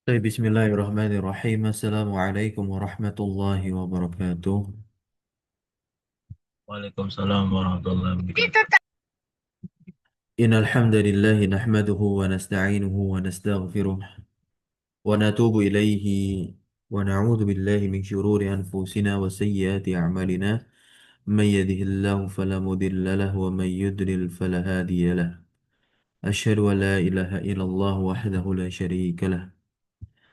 Baik, Bismillahirrahmanirrahim. Assalamualaikum warahmatullahi wabarakatuh. Waalaikumsalam warahmatullahi wabarakatuh. Innal hamdalillah nahmaduhu wa nasta'inuhu wa nastaghfiruh wa natubu ilaihi wa na'udzu billahi min shururi anfusina wa sayyiati a'malina. Man yahdihillahu fala mudilla lahu wa man yudlil fala hadiya lahu. Asyhadu an la ilaha illallah wahdahu la syarika lah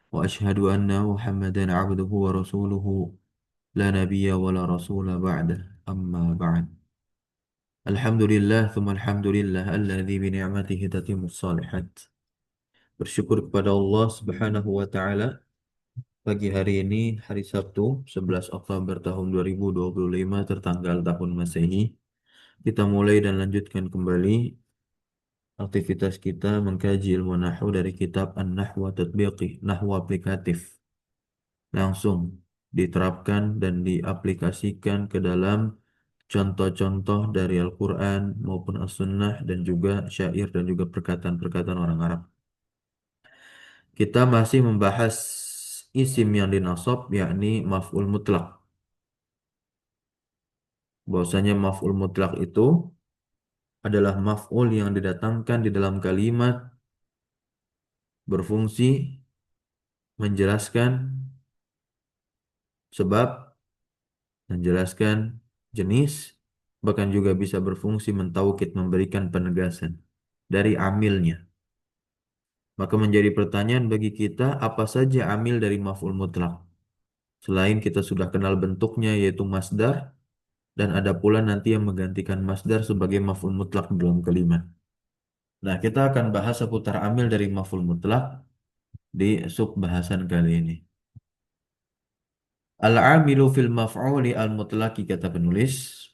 wa asyhadu anna Muhammadan 'abduhu wa rasuluhu la nabiyya wa la rasula ba'dah. Amma ba'd. Alhamdulillah, thumma alhamdulillah, alladzi bi ni'matihi tatimmus shalihat. Bersyukur kepada Allah Subhanahu wa taala pagi hari ini hari Sabtu 11 Oktober tahun 2025 tertanggal tahun Masehi. Kita mulai dan lanjutkan kembali aktivitas kita mengkaji ilmu nahwu dari kitab An-Nahwu Tatbiqi, Nahwu aplikatif. Langsung diterapkan dan diaplikasikan ke dalam contoh-contoh dari Al-Quran maupun As-Sunnah dan juga syair dan juga perkataan-perkataan orang Arab. Kita masih membahas isim yang dinasab yakni maf'ul mutlak. Bahwasanya maf'ul mutlak itu adalah maf'ul yang didatangkan di dalam kalimat berfungsi menjelaskan sebab, menjelaskan jenis, bahkan juga bisa berfungsi mentaukid memberikan penegasan dari amilnya. Maka menjadi pertanyaan bagi kita, apa saja amil dari maf'ul mutlak? Selain kita sudah kenal bentuknya yaitu masdar, dan ada pula nanti yang menggantikan masdar sebagai maf'ul mutlak dalam kalimat. Nah, kita akan bahas seputar amil dari maf'ul mutlak di sub bahasan kali ini. Al-amilu fil maf'uli al-mutlaki kata penulis.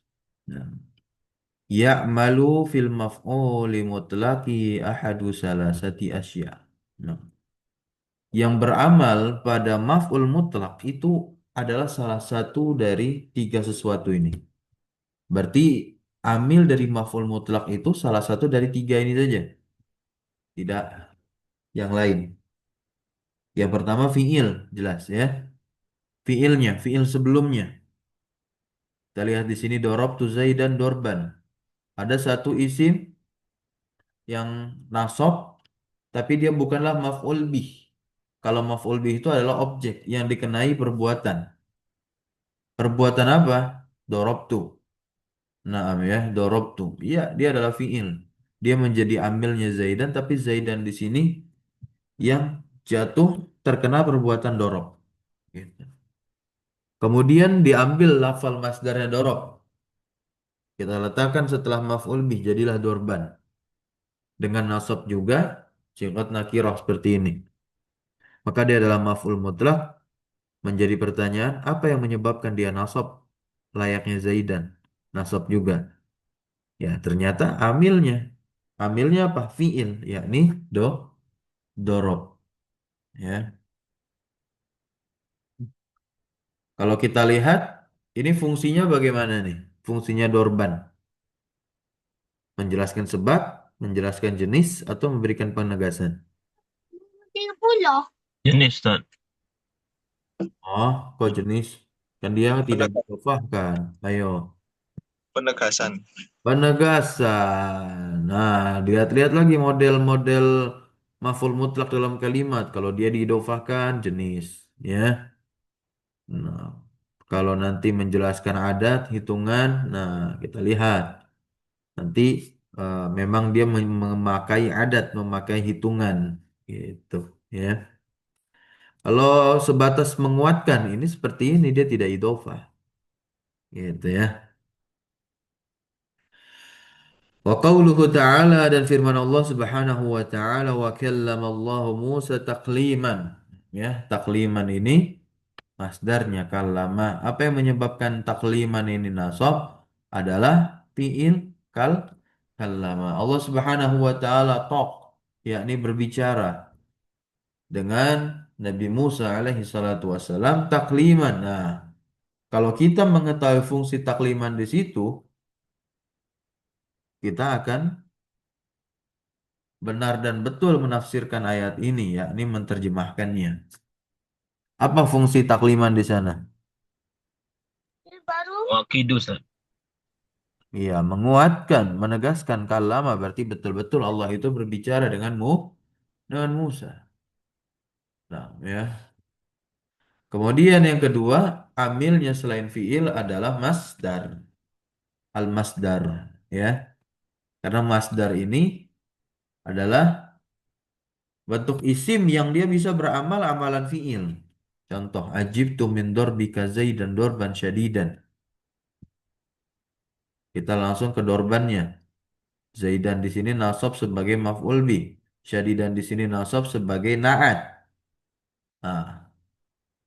Nah, ya'malu fil maf'uli mutlaki ahadu salasati asya. Nah, yang beramal pada maf'ul mutlak itu adalah salah satu dari tiga sesuatu ini. Berarti amil dari maf'ul mutlak itu salah satu dari tiga ini saja, tidak yang lain. Yang pertama fi'il, jelas ya. Fi'ilnya, fi'il sebelumnya. Kita lihat di sini darabtu Zaidan dorban. Ada satu isim yang nasab, tapi dia bukanlah maf'ul bih. Kalau maf'ul bih itu adalah objek yang dikenai perbuatan. Perbuatan apa? Darabtu. Naam ya, darabtu. Iya, dia adalah fi'il. Dia menjadi amilnya Zaidan, tapi Zaidan di sini yang jatuh terkena perbuatan dorob. Gitu. Kemudian diambil lafal masdarnya dorob. Kita letakkan setelah maf'ul bih, jadilah dorban. Dengan nasab juga, sifat nakirah seperti ini. Maka dia adalah maf'ul mutlak. Menjadi pertanyaan, apa yang menyebabkan dia nasab? Layaknya Zaidan. Nasab juga. Ya, ternyata amilnya. Amilnya apa? Fi'il, yakni dorob. Ya. Kalau kita lihat, ini fungsinya bagaimana nih? Fungsinya dorban. Menjelaskan sebab, menjelaskan jenis, atau memberikan penegasan. 30. Jenis, Ustaz. Oh, kok jenis? Kan dia tidak Peneg- didofahkan. Ayo. Penegasan. Penegasan. Nah, lihat-lihat lagi model-model maf'ul mutlak dalam kalimat. Kalau dia diidofahkan, jenis. Ya. Nah, kalau nanti menjelaskan adat, hitungan, nah kita lihat. Nanti memang dia memakai adat, memakai hitungan gitu ya. Kalau sebatas menguatkan ini seperti ini dia tidak idofah gitu ya. Wa qauluhu ta'ala dan firman Allah Subhanahu wa taala wa kallamallahu Musa takliman. Ya, takliman ini masdarnya kallama. Apa yang menyebabkan takliman ini nasab adalah fiil kallama. Allah Subhanahu wa taala talk, yakni berbicara dengan Nabi Musa alaihi salatu wassalam takliman. Nah, kalau kita mengetahui fungsi takliman di situ, kita akan benar dan betul menafsirkan ayat ini, yakni menerjemahkannya. Apa fungsi takliman di sana? Wakidu, Ustaz. Iya, menguatkan, menegaskan kalama berarti betul-betul Allah itu berbicara denganmu, dengan Musa. Nah, ya. Kemudian yang kedua, amilnya selain fiil adalah masdar, al-masdar, ya. Karena masdar ini adalah bentuk isim yang dia bisa beramal amalan fiil. Contoh, ajibtu min darbika zaidan dorban syadidan. Kita langsung ke dorbannya. Zaidan di sini nasab sebagai maf'ul bih. Syadidan di sini nasab sebagai na'at. Nah,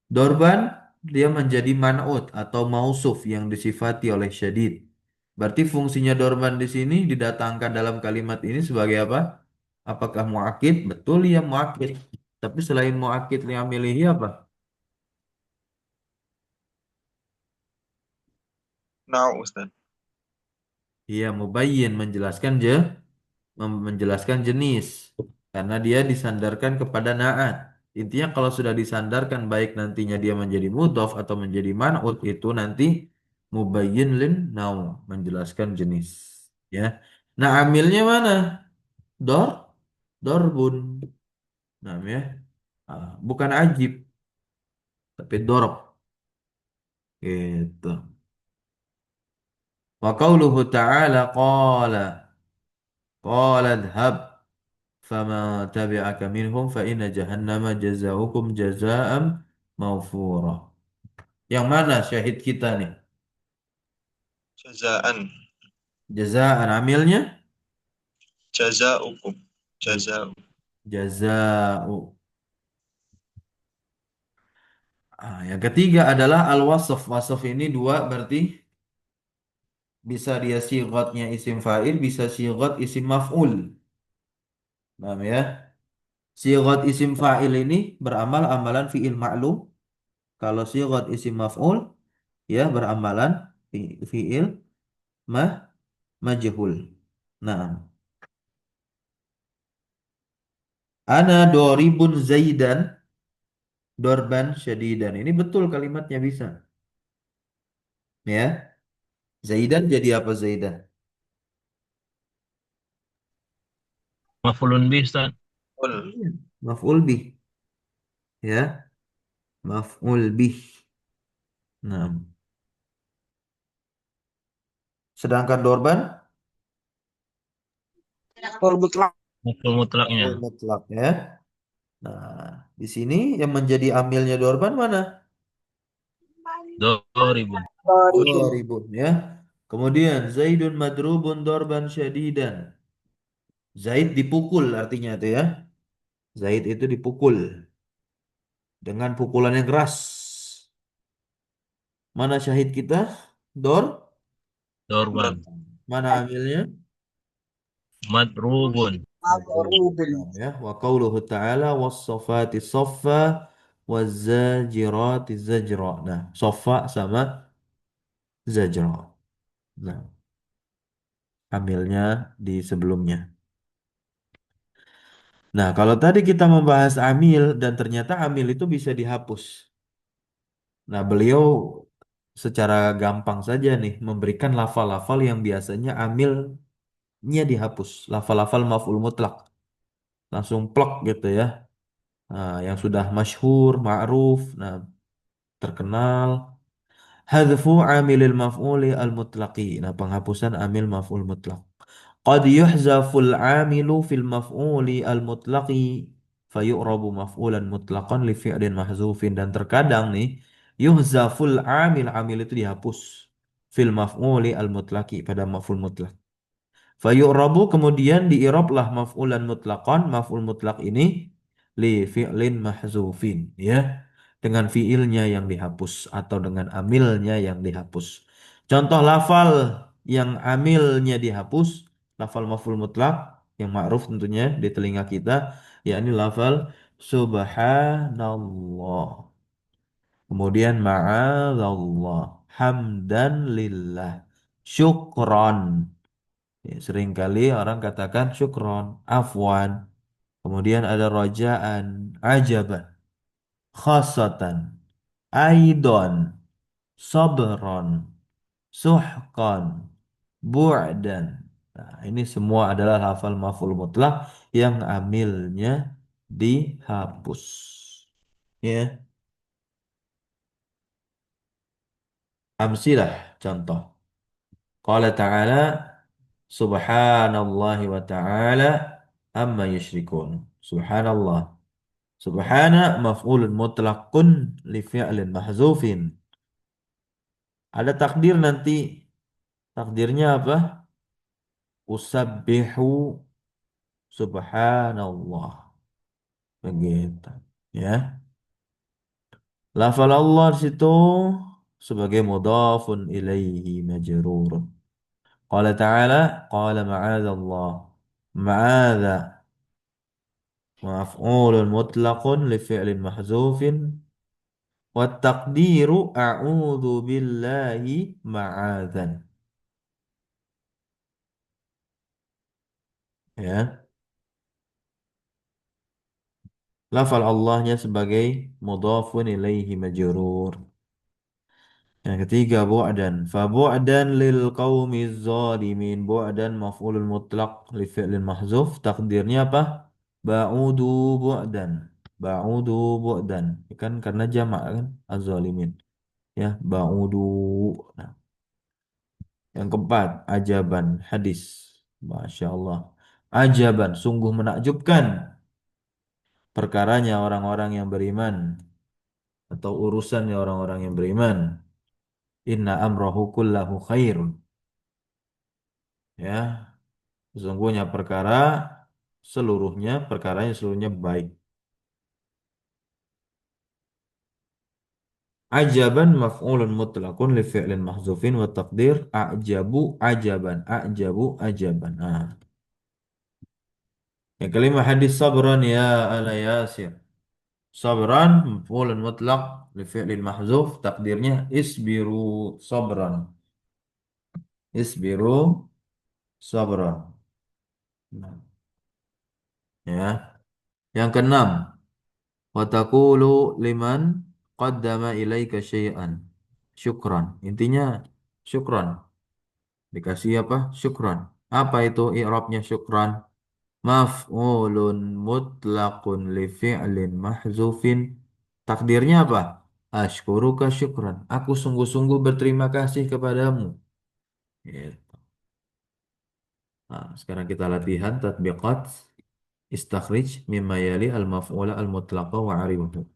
dorban dia menjadi man'ut atau mausuf yang disifati oleh syadid. Berarti fungsinya dorban di sini didatangkan dalam kalimat ini sebagai apa? Apakah muakid? Betul ya muakid. Tapi selain muakid yang milihi apa? Now, Ustaz. Iya, mubayyin menjelaskan menjelaskan jenis karena dia disandarkan kepada naat. Intinya kalau sudah disandarkan baik nantinya dia menjadi mudhof atau menjadi man'ut itu nanti mubayyin lin nau menjelaskan jenis. Ya. Nah, amilnya mana? Dor, dorbun. Nah, ya. Bukan ajib, tapi dorob. Gitu. Wa qauluhu ta'ala qala dhhab fama tabi'aka minhum fa inna jahannama jazaokum jazaa'am maufura. Yang mana syahid kita nih? Jazaan. Jazaan amilnya? Jazaukum. Iya. Jazau. Jazaa'u. Yang ketiga adalah al-wasf. Wasf ini dua berarti bisa dia sigatnya isim fa'il, bisa sigat isim maf'ul. Paham ya? Sigat isim fa'il ini beramal amalan fi'il ma'lum. Kalau sigat isim maf'ul ya beramalan fi'il mah majhul. Nah, ana doribun zaidan dorban syadidan. Ini betul kalimatnya bisa. Ya, zaidan jadi apa zaidan? Mafulun bih, Ustaz. Ul. Iya. Maf'ul bih. Ya, maf'ul bih. Nah, sedangkan dorban Maful mutlaknya. maf'ul mutlak ya. Nah, di sini yang menjadi amilnya dorban mana? Doribun. Doribun ya. Kemudian Zaidun madrubun dorban syadidan. Zaid dipukul artinya itu ya. Zaid itu dipukul dengan pukulan yang keras. Mana syahid kita? Dor. Dorban. Mana amilnya? Madrubun. Madrubun. Nah, ya. Wa qauluhu ta'ala was-saffati saffa waz-zajirati zajra. Nah, saffa sama zajra. Nah, amilnya di sebelumnya. Nah, kalau tadi kita membahas amil dan ternyata amil itu bisa dihapus. Nah, beliau secara gampang saja nih memberikan lafal-lafal yang biasanya amilnya dihapus. Lafal-lafal maf'ul mutlak. Langsung plek gitu ya. Nah, yang sudah masyhur, ma'ruf, nah terkenal. Hadfu amilil maf'uli al-mutlaqi. Nah, penghapusan amil maf'ul mutlak. Qad yuhzaful amilu fil maf'uli al-mutlaqi fayu'rabu maf'ulan mutlaqan li fi'lin mahzufin dan terkadang nih yuhzaful amil itu dihapus fil maf'uli al-mutlaqi pada maf'ul mutlak. Fayu'rabu kemudian diirablah maf'ulan mutlaqan maf'ul mutlak ini li fi'lin mahzufin ya dengan fiilnya yang dihapus atau dengan amilnya yang dihapus. Contoh lafal yang amilnya dihapus, lafal maf'ul mutlak yang ma'ruf tentunya di telinga kita, yakni lafal subhanallah. Kemudian ma'adzallah, hamdan lillah, syukron. Ya, seringkali orang katakan syukron, afwan. Kemudian ada rojaan, ajaban, khasatan, aidon, sabron, suhqan, bu'dan. Nah, ini semua adalah lafal maf'ul mutlak yang amilnya dihapus. Ya, amsilah contoh. Qala ta'ala subhanallahi wa ta'ala amma yusyrikun. Subhanallah. Subhana maf'ulun mutlaqun li fi'lin mahzufin. Ada takdir nanti. Takdirnya apa? Usabbihu subhanallah. Begitu. Ya. Lafal Allah di situ sebagai mudhafun ilaihi majrurun. Qala ta'ala qala ma'adzallah. Ma'adza maf'ulun mutlaqun li fi'lin mahzufin wa taqdiru a'udzu billahi ma'adzan. Ya. Lafal Allahnya sebagai mudhafun ilaihi majrur. Yang ketiga bu'dan. Fa bu'dan lil qaumiz zalimin. Bu'dan maf'ulun mutlaq li fi'lin mahzuf. Takdirnya apa? Ba'udu bu'dan. Ba'udu bu'dan. Kan karena jamak kan az-zalimin. Ya, ba'udu. Nah, yang keempat, ajaban hadis. Masya Allah. Ajaban, sungguh menakjubkan perkaranya orang-orang yang beriman atau urusannya orang-orang yang beriman. Inna amrohu kullahu khairun. Ya, sesungguhnya perkaranya seluruhnya baik. Ajaban maf'ulun mutlaqun li fi'lin mahzufin wa taqdir a'jabu ajaban a'jabu ajaban. Nah, yang kelima hadis sabran ya ala yasir. Sabran maf'ulun mutlaq li fi'lin mahzuf takdirnya isbiru sabran. Isbiru sabran. Nah, ya. Yang keenam wa taqulu liman qaddama ilaika syai'an. Syukran. Intinya syukran. Dikasih apa? Syukran. Apa itu i'rabnya syukran? Maf'ulun mutlaqun li fi'lin mahzufin. Takdirnya apa? Ashkuruka syukran. Aku sungguh-sungguh berterima kasih kepadamu. Gitu. Nah, sekarang kita latihan tatbiqat istakhrij mimma yali al-maf'ula al-mutlaqa wa 'arifuhu.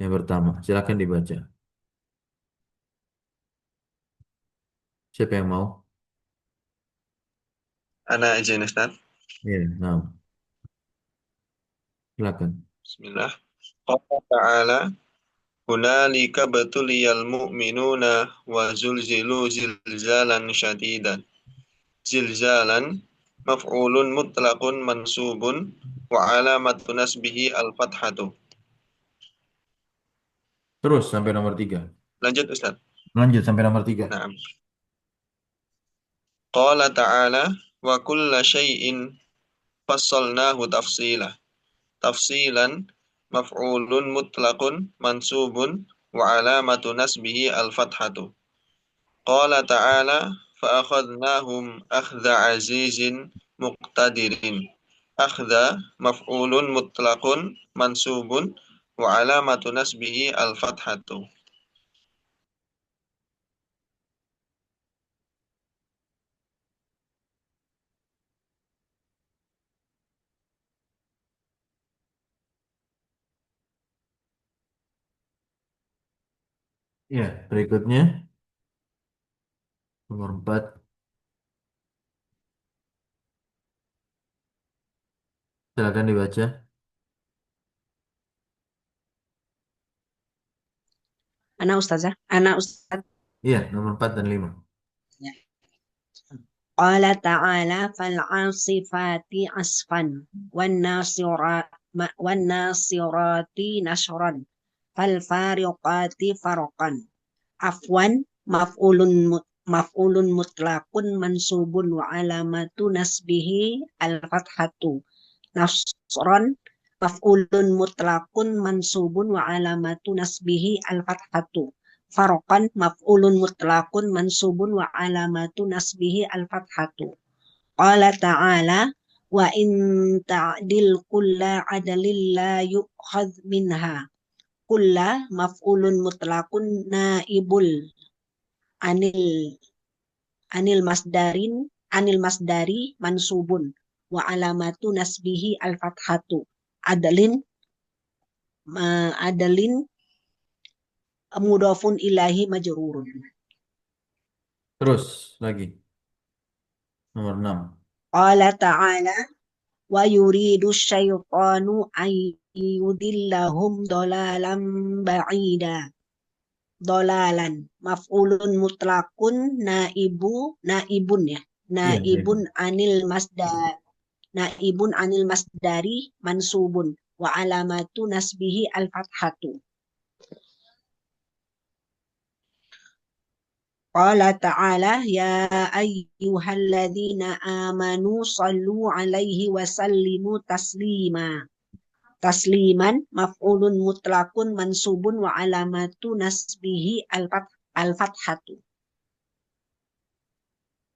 Yang pertama, silakan dibaca. Siapa yang mau? Ana izin Ustaz. Ya, nah, silakan. Bismillah. Qala ta'ala hunalika batuliyal mu'minuna wa zulzilu zilzalan syadidan. Zilzalan maf'ulun mutlaqun mansubun wa alamatu nasbihi al-fathatu. Terus sampai nomor 3. Lanjut Ustaz. Lanjut sampai nomor 3. Nah, qala ta'ala wa kulla syai'in fassalnahu tafsila. Tafsilan maf'ulun mutlaqun mansubun wa alamatu nasbihi al-fathatu. Qala ta'ala fa'akhadnahum akhdha azizin muqtadirin. Akhdha maf'ulun mutlaqun mansubun wa alamatu nasbihi al-fathatu. Ya, berikutnya nomor 4. Silakan dibaca. Ana Ustazah. Iya, nomor 4 dan 5. Qala ta'ala fal'asifati asfan wan nasirati nashran fal fariqati farqan. Afwan maf'ulun maf'ulun mutlaqun mansubun wa alamatu nasbihi al-fathatu. Nasron maf'ulun mutlaqun mansubun wa alamatu nasbihi al-fathatu. Faroqan maf'ulun mutlaqun mansubun wa alamatu nasbihi al-fathatu. Qala ta'ala wa in ta'dil kulla adalil la yu'khadh minha. Kulla maf'ulun mutlaqun naibul anil anil masdari mansubun wa alamatu nasbihi al-fathatu. Adalin adalin mudhafun ilahi majrurun. Terus lagi nomor 6. Qala ta'ala wa yuridu syaitanu ay yudillahum dolalan ba'ida. Dolalan maf'ulun mutlaqun naibun ya. Iya, Naibun anil masdar naibun anil masdari mansubun wa alamatu nasbihi al-fathatu. Qala ta'ala ya ayyuhalladzina amanu sallu alaihi wa sallimu taslima. Tasliman maf'ulun mutlaqun mansubun wa alamatu nasbihi al-fathatu.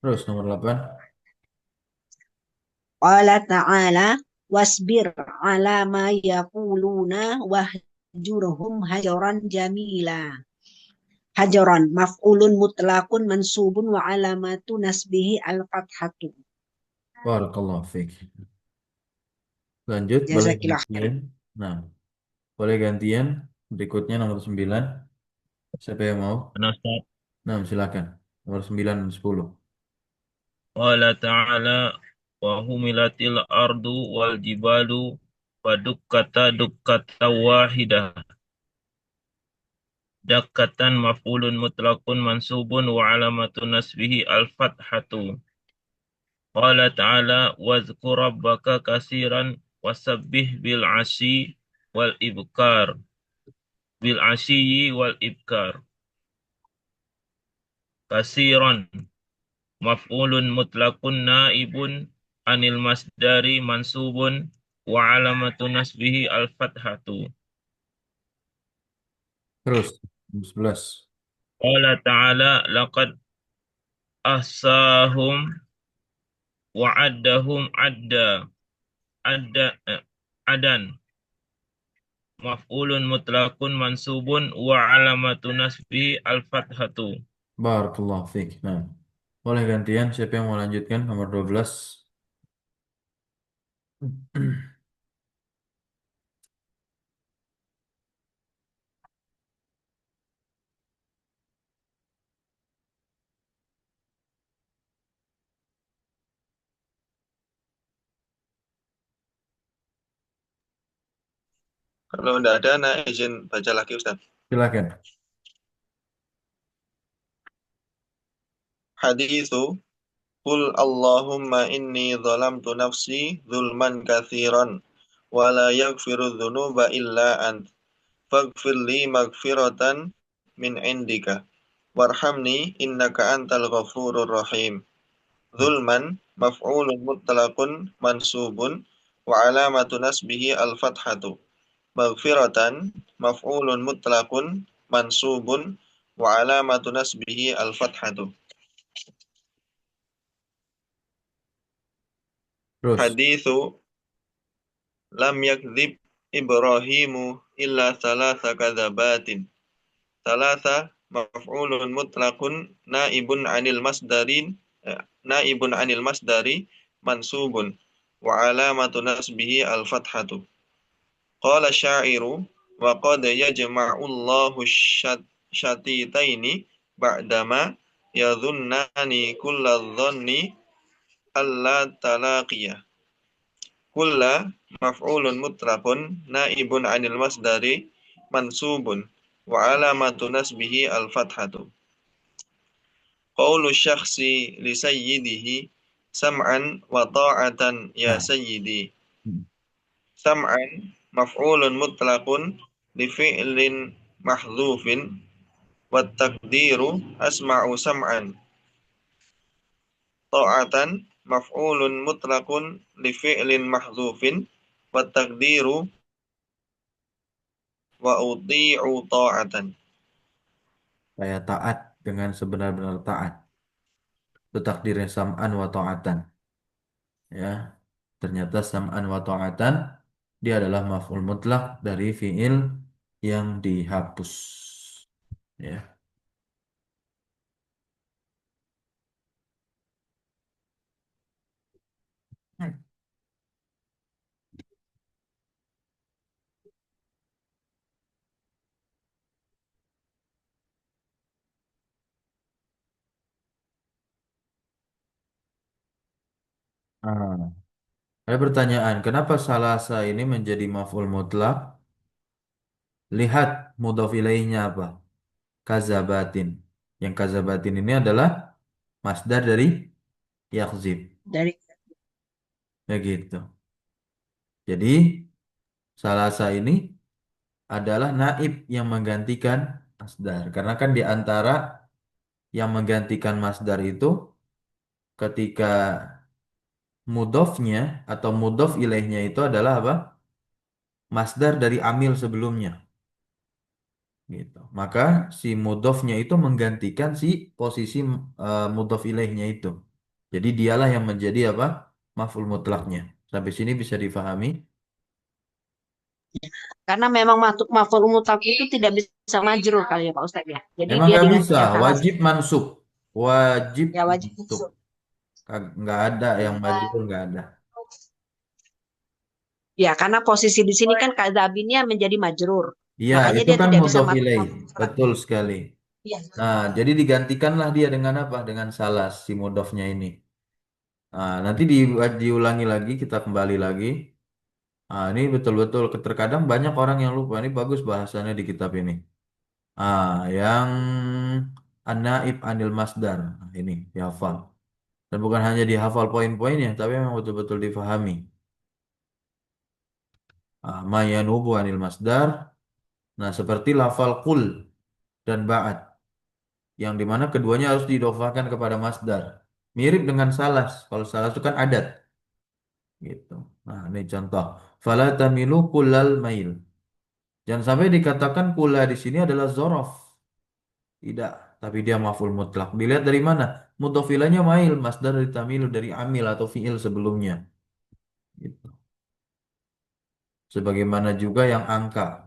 Terus nomor 8. Qala ta'ala wasbir ala ma yaquluna wahjurhum hajaran jamila. Hajaran maf'ulun mutlaqun mansubun wa alamatu nasbihi al-fathatu. Barakallahu fiik. Lanjut, boleh Jazakillah gantian. khairan. Nah, boleh gantian. Berikutnya nomor 9. Siapa yang mau? Ustaz. Nah, silakan. Nomor 9 dan 10. Qala ta'ala wa humilatil ardu wal jibalu fadukkata dukkata wahidah. Dakkatan maf'ulun mutlaqun mansubun wa alamatun nasbihi al-fathatu. Qala ta'ala wazkur rabbaka kasiran wasabbih bil asyi wal ibkar. Bil asyi wal ibkar. Kasiran maf'ulun mutlaqun naibun anil masdari mansubun wa alamatu nasbihi al-fathatu. Terus, nomor 11. Qala ta'ala laqad ahsahum wa addahum adan maf'ulun mutlaqun mansubun wa alamatu nasbihi al-fathatu. Barakallahu fiik. Nah, boleh gantian. Siapa yang mau lanjutkan? Nomor 12. Kalau tidak ada, nah izin baca lagi Ustaz. Silakan. Hadithu Qul Allahumma inni zalamtu nafsi zulman katsiran wa la yaghfiru dzunuba illa ant faghfir li maghfiratan min indika warhamni innaka antal ghafurur rahim. Zulman maf'ulun mutlaqun mansubun wa alamatu nasbihi al-fathatu. Maghfiratan maf'ulun mutlaqun mansubun wa alamatu nasbihi al-fathatu. Terus. Hadithu lam yakdzib Ibrahimu illa salasa kadzabatin. Salasa maf'ulun mutlaqun naibun anil masdari mansubun wa alamatu nasbihi al-fathatu. Qala syairu wa qad yajma'u Allahu syatitaini ba'dama yadhunnani kulla dhanni alla talaqiyah. Kulla maf'ulun mutlaqun naibun anil masdari mansubun wa alamatu nasbihi al-fathatu. Qawlu syakhsi li sayyidihi sam'an wa ta'atan ya Nah. sayyidi. Sam'an maf'ulun mutlaqun li fi'lin mahdhufin wa taqdiru asma'u sam'an ta'atan maf'ulun mutlaqun li fi'lin mahdzufin wa taqdiru wa uti'u ta'atan. Saya taat dengan sebenar-benar taat. Itu takdirnya sam'an wa ta'atan. Ya, ternyata sam'an wa ta'atan dia adalah maf'ul mutlak dari fi'il yang dihapus. Ya. Ah. Ada pertanyaan, kenapa salasa ini menjadi maf'ul mutlak? Lihat mudhof ilaihnya apa? Kazabatin. Yang kazabatin ini adalah masdar dari yakzib. Dari Begitu. Jadi salasa ini adalah naib yang menggantikan masdar. Karena kan di antara yang menggantikan masdar itu ketika mudhofnya atau mudhof ilaihnya itu adalah apa? Masdar dari amil sebelumnya. Gitu. Maka si mudhofnya itu menggantikan si posisi mudhof ilaihnya itu. Jadi dialah yang menjadi apa? Maf'ul mutlaknya. Sampai sini bisa difahami? karena memang masuk maf'ul mutlaq itu tidak bisa majrur kali ya Pak Ustadz ya. Jadi Emang dia nggak bisa, digantikan salah wajib mansub. Wajib ya wajib mansub. masuk. Nggak ada yang majbur, nggak ada. Ya, karena posisi di sini kan kadzabinnya menjadi majrur. Iya, Makanya itu dia kan tidak bisa mudhof masuk ilaih. maf'ul mutlaq. Betul sekali. Iya. Nah, jadi digantikanlah dia dengan apa? Dengan salas si mudhofnya ini. Nah, nanti diulangi lagi, kita kembali lagi. Nah, ini betul-betul terkadang banyak orang yang lupa. Ini bagus bahasannya di kitab ini. Ah, yang an-naib anil masdar. Nah, ini dihafal. Dan bukan hanya dihafal poin-poinnya, tapi memang betul-betul difahami. Ah, ma yanubu anil masdar. Nah, seperti lafal kul dan ba'at. Yang dimana keduanya harus diidofahkan kepada masdar. Mirip dengan salas. Kalau salas itu kan adat. Gitu. Nah, ini contoh. Fala tamilu kullal mail. Jangan sampai dikatakan kula di sini adalah zorof. Tidak, tapi dia maf'ul mutlak. Dilihat dari mana? Mutofilanya mail, masdar dari tamilu dari amil atau fiil sebelumnya. Gitu. Sebagaimana juga yang angka.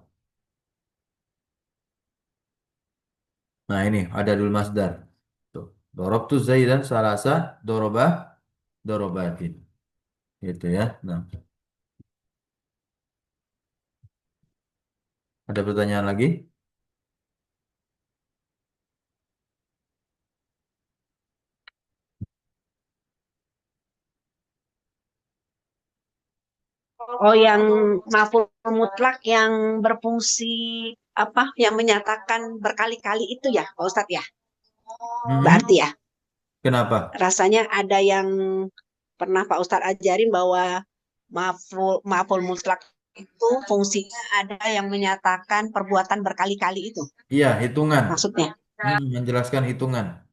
Nah, ini ada dul masdar. Tuh. Dorobtu Zaidan salasa dorobah dorobatin. Gitu ya. Nah, ada pertanyaan lagi? Oh, yang maf'ul mutlak yang berfungsi apa? Yang menyatakan berkali-kali itu ya, Pak Ustadz ya. Mhm. Berarti ya, Kenapa? rasanya ada yang pernah Pak Ustadz ajarin bahwa maf'ul mutlak itu fungsinya ada yang menyatakan perbuatan berkali-kali itu. Iya, hitungan. Maksudnya. Menjelaskan hitungan.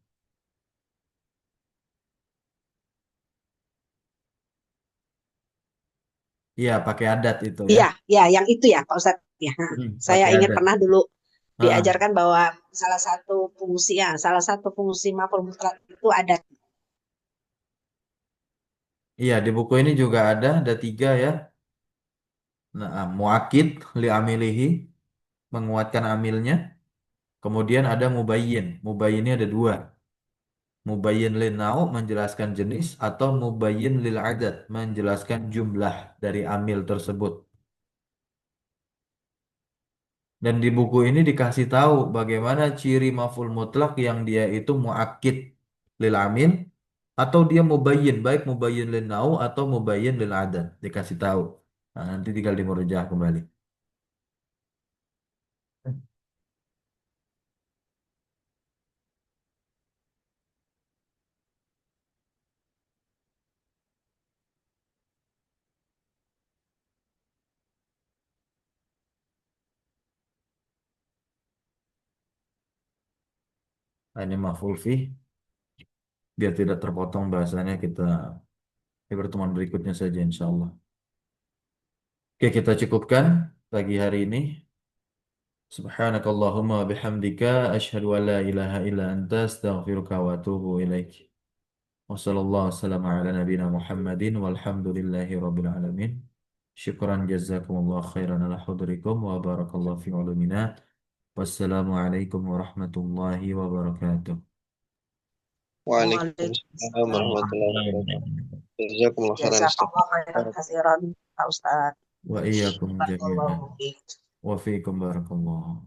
Iya, pakai adat itu ya. Iya, ya, yang itu ya, Pak Ustadz. Ya, saya Pakai ingat adat. pernah dulu Heeh. diajarkan bahwa salah satu fungsi maf'ul mutlak itu ada. Iya, di buku ini juga ada tiga ya. Nah, muakid li amilihi, menguatkan amilnya. Kemudian ada mubayyin. Mubayyinnya ada dua. Mubayyin lil nau menjelaskan jenis atau mubayyin lil adad menjelaskan jumlah dari amil tersebut. Dan di buku ini dikasih tahu bagaimana ciri maf'ul mutlak yang dia itu muakid lil amil atau dia mubayyin baik mubayyin lil nau atau mubayyin lil adad dikasih tahu. Nah, nanti tinggal dimurjah kembali. Nah, ini maf'ul fi. biar tidak terpotong bahasannya kita di pertemuan berikutnya saja insya Allah. Oke, kita cukupkan pagi hari ini. Subhanakallahumma wa bihamdika asyhadu an la ilaha illa anta astaghfiruka wa atubu ilaik. Wassallallahu wasallam ala nabina Muhammadin walhamdulillahi rabbil alamin. Syukran jazakumullah khairan ala hudurikum wa barakallahu fi ulumina. Wassalamualaikum warahmatullahi wabarakatuh. Waalaikumsalam warahmatullahi wabarakatuh. Jazakumullah khairan Ustaz. Jazakallah khairan katsiran, Pak Ustaz. Wa iyyakum jami'an. Barakallahu fiik. Wa fiikum barakallah.